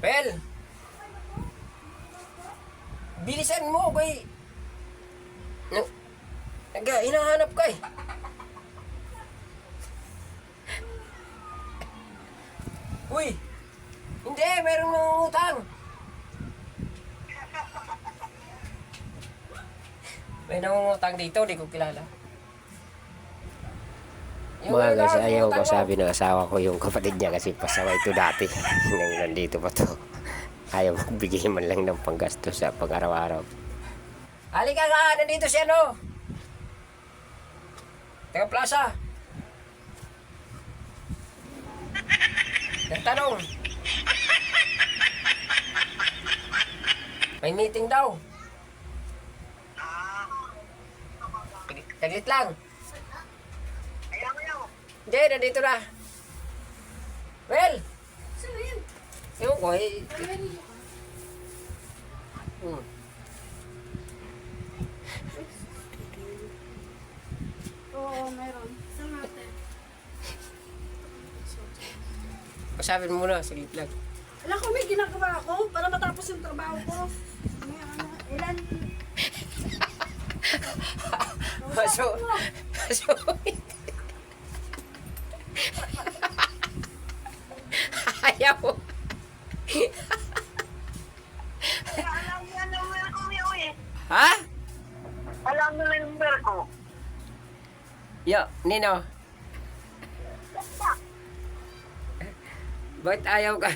Well, bilisan mo, kay... Hinahanap ka eh. Uy! Hindi, merong nangungutang. May nangungutang dito, di ko kilala. Mga guys, ayaw ko sabi ng asawa ko yung kapatid niya kasi pasaway ito dati. Ngayon nandito pa to. Ayaw magbigay man lang ng panggastos sa pang-araw-araw. Halika nga, nandito si ano. Taga Plaza. Nagtanong. May meeting daw. Saglit lang. Hindi, nandito na. Well. Ewan ko eh. Oo, meron. Saan natin? Pasapin mo muna, saglit lang. Alam ko, may ginagawa ako para matapos yung trabaho ko. Ilan? Paso. Ayaw. Alam mo yung number ko, Mio, Ha? Alam mo yung number ko. Yo, Nino. Bakit ayaw ka?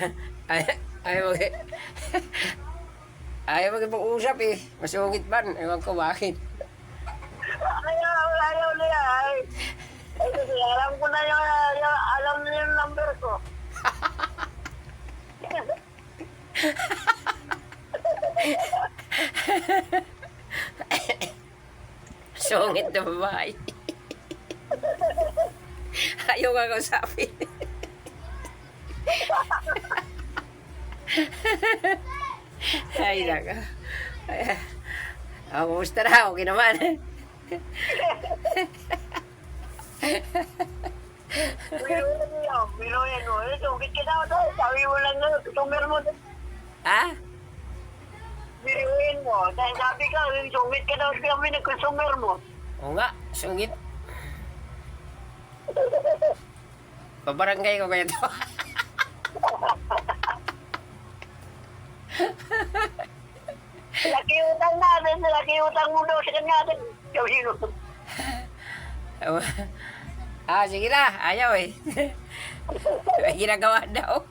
Ayaw ayaw mag-usap eh. Masungit man. Ewan ko bakit. Ayaw niya. Kasi alam ko na alam niya yung number ko. Sungit na babae. Ayaw ka kausapin. Ay, naka. Kumusta na? Okay naman. Pero yan o. Sungkit ka daw daw. Sabi mo lang na, customer mo. Ha? Biruin mo. Dahil sabi ka, sungkit ka daw kami ng customer mo. Oo nga, sungit. Pabarangay ko kayo to. Laki utang natin. Laki utang mo daw sa kanya natin. Sabi mo. Sige na. Ayaw eh. May ginagawa daw.